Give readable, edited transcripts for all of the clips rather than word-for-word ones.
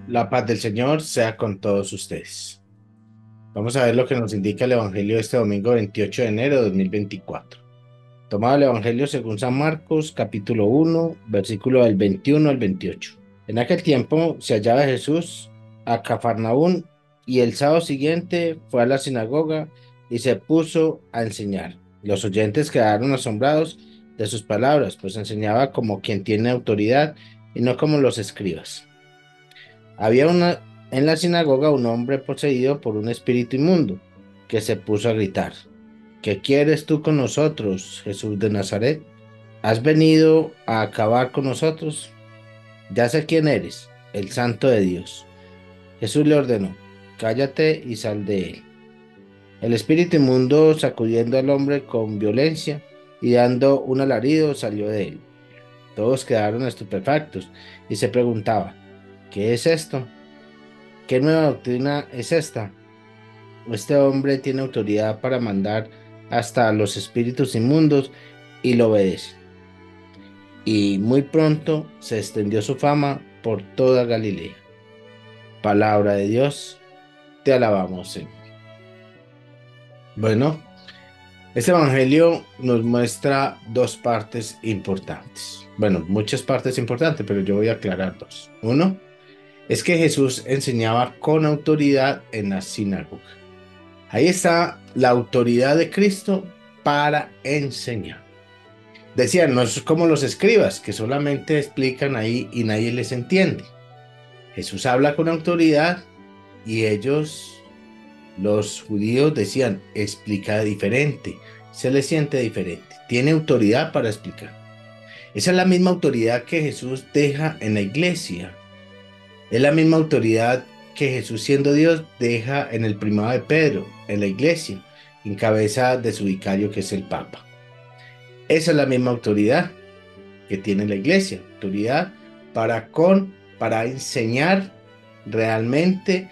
La paz del Señor sea con todos ustedes. Vamos a ver lo que nos indica el Evangelio de este domingo 28 de enero de 2024. Tomado el Evangelio según San Marcos, capítulo 1, versículo del 21 al 28. En aquel tiempo se hallaba Jesús a Cafarnaún y el sábado siguiente fue a la sinagoga y se puso a enseñar. Los oyentes quedaron asombrados de sus palabras, pues enseñaba como quien tiene autoridad y no como los escribas. En la sinagoga un hombre poseído por un espíritu inmundo, que se puso a gritar: ¿Qué quieres tú con nosotros, Jesús de Nazaret? ¿Has venido a acabar con nosotros? Ya sé quién eres, el Santo de Dios. Jesús le ordenó: Cállate y sal de él. El espíritu inmundo, sacudiendo al hombre con violencia y dando un alarido, salió de él. Todos quedaron estupefactos y se preguntaban: ¿Qué es esto? ¿Qué nueva doctrina es esta? Este hombre tiene autoridad para mandar hasta a los espíritus inmundos y lo obedece. Y muy pronto se extendió su fama por toda Galilea. Palabra de Dios, te alabamos, Señor. Bueno, este evangelio nos muestra dos partes importantes. Bueno, muchas partes importantes, pero yo voy a aclarar dos. Uno, es que Jesús enseñaba con autoridad en la sinagoga. Ahí está la autoridad de Cristo para enseñar. Decían, no es como los escribas, que solamente explican ahí y nadie les entiende. Jesús habla con autoridad y ellos, los judíos, decían, explica diferente, se le siente diferente, tiene autoridad para explicar. Esa es la misma autoridad que Jesús deja en la iglesia. Es la misma autoridad que Jesús, siendo Dios, deja en el primado de Pedro, en la iglesia, en cabeza de su vicario, que es el Papa. Esa es la misma autoridad que tiene la iglesia, autoridad para enseñar realmente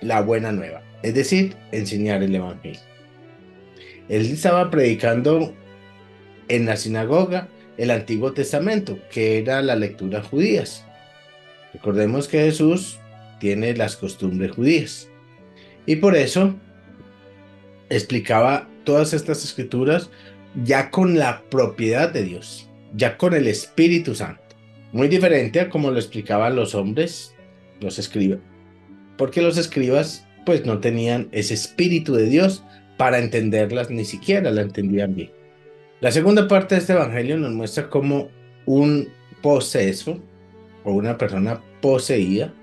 la buena nueva, es decir, enseñar el evangelio. Él estaba predicando en la sinagoga el Antiguo Testamento, que era la lectura judías. Recordemos que Jesús tiene las costumbres judías y por eso explicaba todas estas escrituras ya con la propiedad de Dios, ya con el Espíritu Santo. Muy diferente a como lo explicaban los hombres, los escribas, porque los escribas pues no tenían ese Espíritu de Dios para entenderlas, ni siquiera la entendían bien. La segunda parte de este evangelio nos muestra cómo un poseso o una persona poseída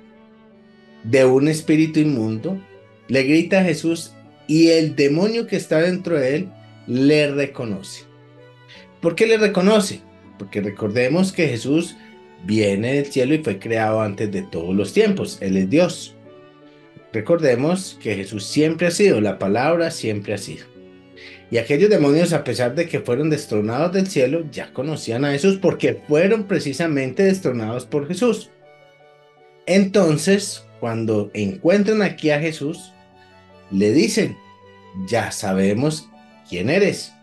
de un espíritu inmundo le grita a Jesús y el demonio que está dentro de él le reconoce. ¿Por qué le reconoce? Porque recordemos que Jesús viene del cielo y fue creado antes de todos los tiempos. Él es Dios. Recordemos que Jesús siempre ha sido, la palabra siempre ha sido. Y aquellos demonios, a pesar de que fueron destronados del cielo, ya conocían a Jesús porque fueron precisamente destronados por Jesús. Entonces, cuando encuentran aquí a Jesús, le dicen: ya sabemos quién eres.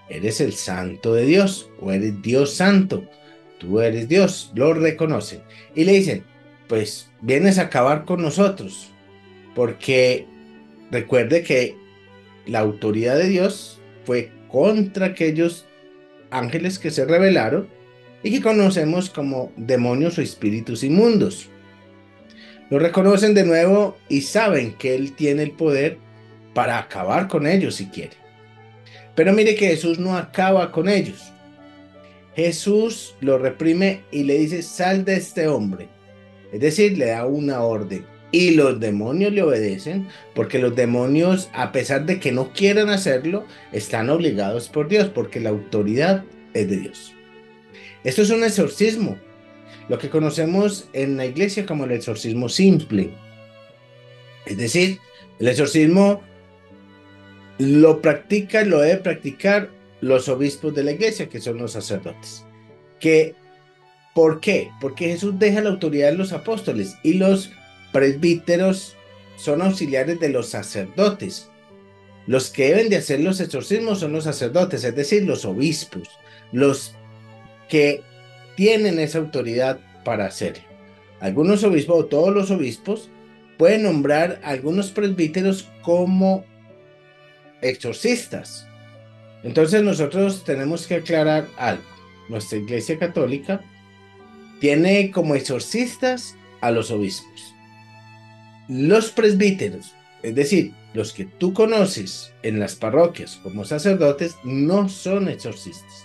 Eres el Santo de Dios o eres Dios Santo. Tú eres Dios. Lo reconocen. Y le dicen: pues vienes a acabar con nosotros. Porque recuerde que la autoridad de Dios fue contra aquellos ángeles que se rebelaron y que conocemos como demonios o espíritus inmundos. Lo reconocen de nuevo y saben que Él tiene el poder para acabar con ellos si quiere. Pero mire que Jesús no acaba con ellos. Jesús lo reprime y le dice: sal de este hombre. Es decir, le da una orden. Y los demonios le obedecen porque los demonios, a pesar de que no quieran hacerlo, están obligados por Dios porque la autoridad es de Dios. Esto es un exorcismo, lo que conocemos en la iglesia como el exorcismo simple. Es decir, el exorcismo lo debe practicar los obispos de la iglesia, que son los sacerdotes. ¿Por qué? Porque Jesús deja la autoridad de los apóstoles y los presbíteros son auxiliares de los sacerdotes. Los que deben de hacer los exorcismos son los sacerdotes, es decir, los obispos, los que tienen esa autoridad para hacerlo. Algunos obispos o todos los obispos pueden nombrar a algunos presbíteros como exorcistas. Entonces nosotros tenemos que aclarar algo. Nuestra Iglesia Católica tiene como exorcistas a los obispos. Los presbíteros, es decir, los que tú conoces en las parroquias como sacerdotes, no son exorcistas.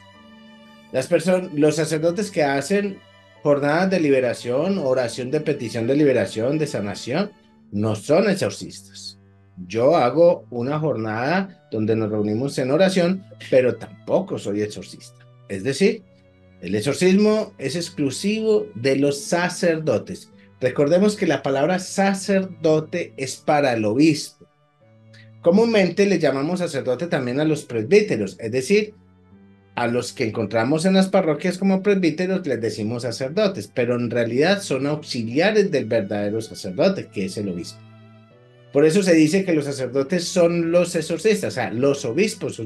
Los sacerdotes que hacen jornadas de liberación, oración de petición de liberación, de sanación, no son exorcistas. Yo hago una jornada donde nos reunimos en oración, pero tampoco soy exorcista. Es decir, el exorcismo es exclusivo de los sacerdotes. Recordemos que la palabra sacerdote es para el obispo. Comúnmente le llamamos sacerdote también a los presbíteros, es decir, a los que encontramos en las parroquias como presbíteros les decimos sacerdotes, pero en realidad son auxiliares del verdadero sacerdote, que es el obispo. Por eso se dice que los sacerdotes son los exorcistas, o sea, los obispos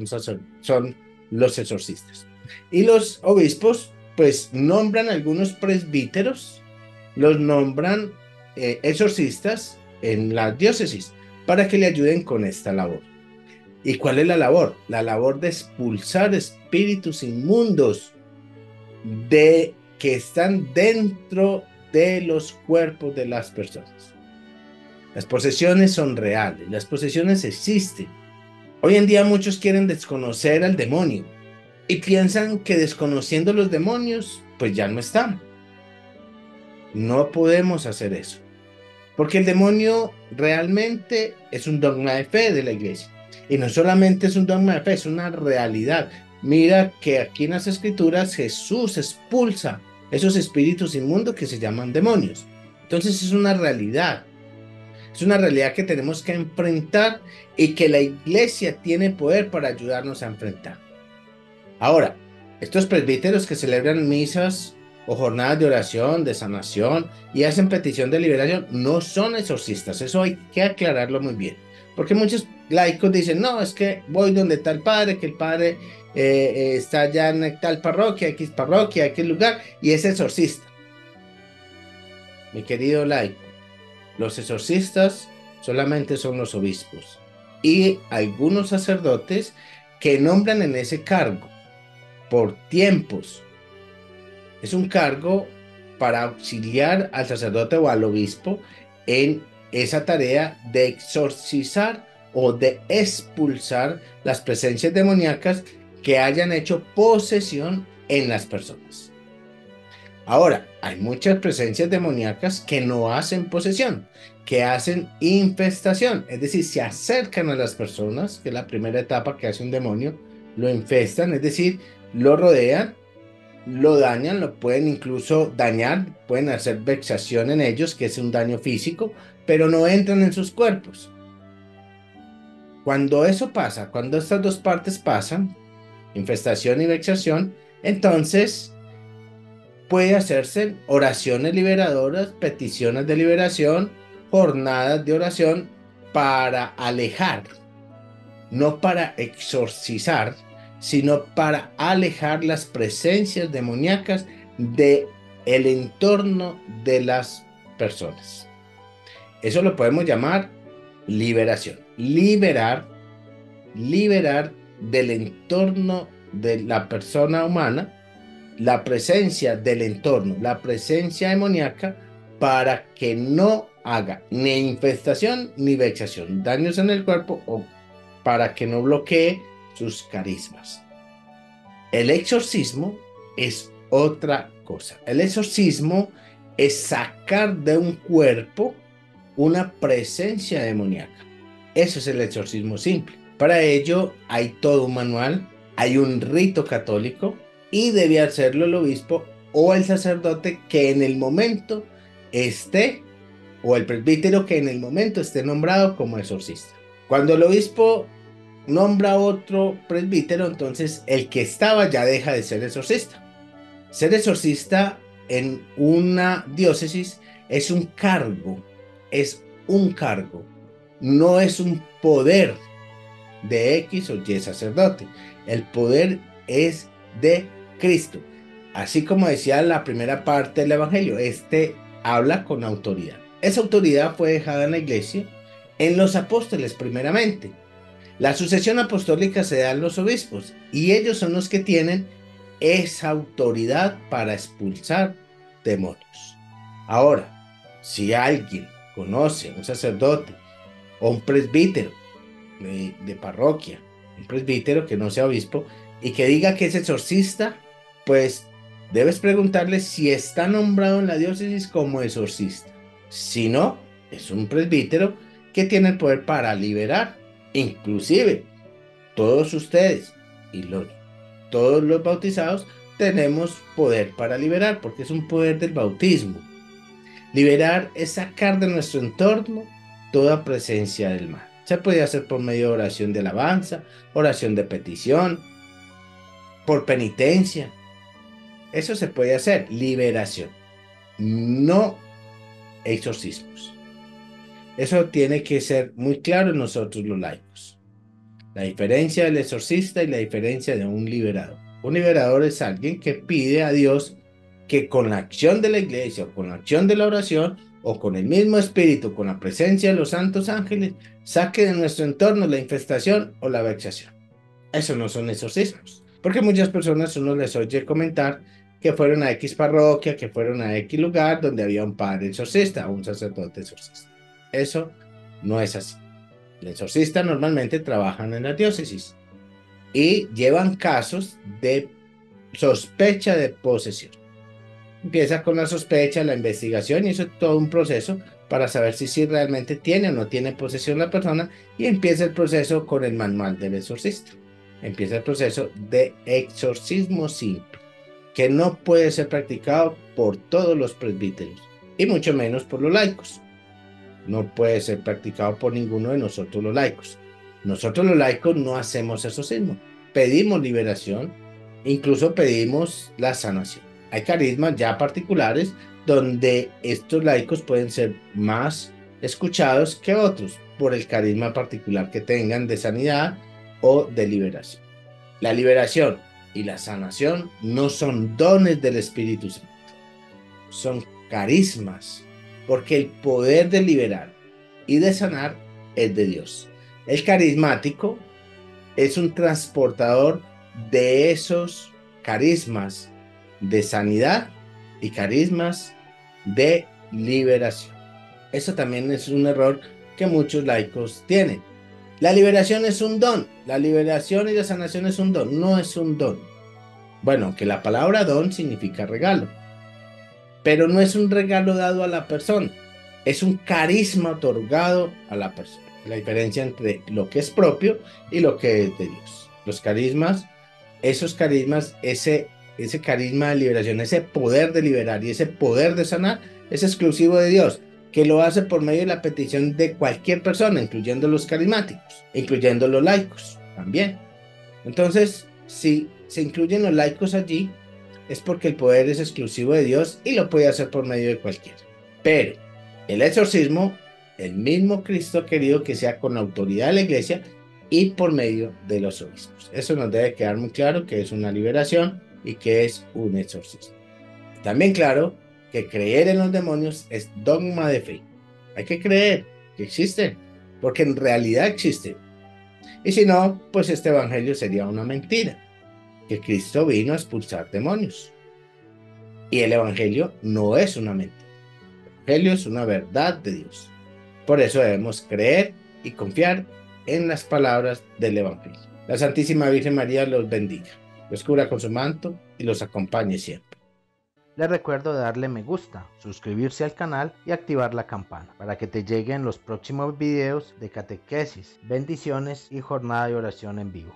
son los exorcistas. Y los obispos, pues, nombran algunos presbíteros, los nombran exorcistas en las diócesis para que le ayuden con esta labor. ¿Y cuál es la labor? La labor de expulsar espíritus inmundos que están dentro de los cuerpos de las personas. Las posesiones son reales, las posesiones existen. Hoy en día muchos quieren desconocer al demonio y piensan que desconociendo los demonios, pues ya no están. No podemos hacer eso, porque el demonio realmente es un dogma de fe de la iglesia. Y no solamente es un dogma de fe, es una realidad. Mira que aquí en las escrituras Jesús expulsa esos espíritus inmundos que se llaman demonios. Entonces es una realidad. Es una realidad que tenemos que enfrentar y que la iglesia tiene poder para ayudarnos a enfrentar. Ahora, estos presbíteros que celebran misas o jornadas de oración, de sanación y hacen petición de liberación, no son exorcistas. Eso hay que aclararlo muy bien. Porque muchos laicos dicen, no, es que voy donde está el padre, que el padre está allá en tal parroquia, X lugar, y es exorcista. Mi querido laico, los exorcistas solamente son los obispos y algunos sacerdotes que nombran en ese cargo por tiempos. Es un cargo para auxiliar al sacerdote o al obispo en esa tarea de exorcizar o de expulsar las presencias demoníacas que hayan hecho posesión en las personas. Ahora, hay muchas presencias demoníacas que no hacen posesión, que hacen infestación, es decir, se acercan a las personas, que es la primera etapa que hace un demonio, lo infestan, es decir, lo rodean, lo dañan, lo pueden incluso dañar, pueden hacer vexación en ellos, que es un daño físico, pero no entran en sus cuerpos. Cuando eso pasa, cuando estas dos partes pasan, infestación y vexación, entonces puede hacerse oraciones liberadoras, peticiones de liberación, jornadas de oración para alejar, no para exorcizar, sino para alejar las presencias demoníacas de el entorno de las personas. Eso lo podemos llamar liberación. Liberar del entorno de la persona humana la presencia del entorno, la presencia demoníaca, para que no haga ni infestación ni vexación, daños en el cuerpo, o para que no bloquee sus carismas. El exorcismo es otra cosa. El exorcismo es sacar de un cuerpo una presencia demoníaca. Eso es el exorcismo simple. Para ello hay todo un manual, hay un rito católico y debe hacerlo el obispo o el sacerdote que en el momento esté, o el presbítero que en el momento esté nombrado como exorcista. Cuando el obispo nombra a otro presbítero, entonces el que estaba ya deja de ser exorcista. Ser exorcista en una diócesis es un cargo, no es un poder de X o Y sacerdote. El poder es de Cristo. Así como decía la primera parte del Evangelio, este habla con autoridad. Esa autoridad fue dejada en la iglesia, en los apóstoles primeramente. La sucesión apostólica se da en los obispos y ellos son los que tienen esa autoridad para expulsar demonios. Ahora, si alguien conoce un sacerdote o un presbítero de parroquia, un presbítero que no sea obispo y que diga que es exorcista, pues debes preguntarle si está nombrado en la diócesis como exorcista. Si no, es un presbítero que tiene el poder para liberar. Inclusive, todos ustedes y todos los bautizados tenemos poder para liberar, porque es un poder del bautismo. Liberar es sacar de nuestro entorno toda presencia del mal. Se puede hacer por medio de oración de alabanza, oración de petición, por penitencia. Eso se puede hacer, liberación, no exorcismos. Eso tiene que ser muy claro en nosotros los laicos. La diferencia del exorcista y la diferencia de un liberador. Un liberador es alguien que pide a Dios que con la acción de la iglesia o con la acción de la oración o con el mismo espíritu, con la presencia de los santos ángeles, saque de nuestro entorno la infestación o la vexación. Eso no son exorcismos, porque muchas personas uno les oye comentar que fueron a X parroquia, que fueron a X lugar donde había un padre exorcista o un sacerdote exorcista. Eso no es así. El exorcista normalmente trabajan en la diócesis y llevan casos de sospecha de posesión. Empieza con la sospecha, la investigación y eso es todo un proceso para saber si realmente tiene o no tiene posesión la persona y empieza el proceso con el manual del exorcista. Empieza el proceso de exorcismo simple, que no puede ser practicado por todos los presbíteros y mucho menos por los laicos. No puede ser practicado por ninguno de nosotros los laicos. Nosotros los laicos no hacemos exorcismo, pedimos liberación, incluso pedimos la sanación. Hay carismas ya particulares donde estos laicos pueden ser más escuchados que otros por el carisma particular que tengan de sanidad o de liberación. La liberación y la sanación no son dones del Espíritu Santo, son carismas, porque el poder de liberar y de sanar es de Dios. El carismático es un transportador de esos carismas de sanidad y carismas de liberación. Eso también es un error que muchos laicos tienen. La liberación es un don. La liberación y la sanación es un don. No es un don. Bueno, que la palabra don significa regalo. Pero no es un regalo dado a la persona. Es un carisma otorgado a la persona. La diferencia entre lo que es propio y lo que es de Dios. Los carismas, esos carismas, ese carisma de liberación, ese poder de liberar y ese poder de sanar es exclusivo de Dios, que lo hace por medio de la petición de cualquier persona, incluyendo los carismáticos, incluyendo los laicos también. Entonces, si se incluyen los laicos allí, es porque el poder es exclusivo de Dios y lo puede hacer por medio de cualquiera. Pero el exorcismo, el mismo Cristo ha querido que sea con la autoridad de la iglesia y por medio de los obispos. Eso nos debe quedar muy claro que es una liberación y que es un exorcismo. También claro que creer en los demonios es dogma de fe. Hay que creer que existen, porque en realidad existen. Y si no, pues este evangelio sería una mentira, que Cristo vino a expulsar demonios. Y el evangelio no es una mentira. El evangelio es una verdad de Dios. Por eso debemos creer y confiar en las palabras del evangelio. La Santísima Virgen María los bendiga, los cubra con su manto y los acompañe siempre. Les recuerdo darle me gusta, suscribirse al canal y activar la campana para que te lleguen los próximos videos de catequesis, bendiciones y jornada de oración en vivo.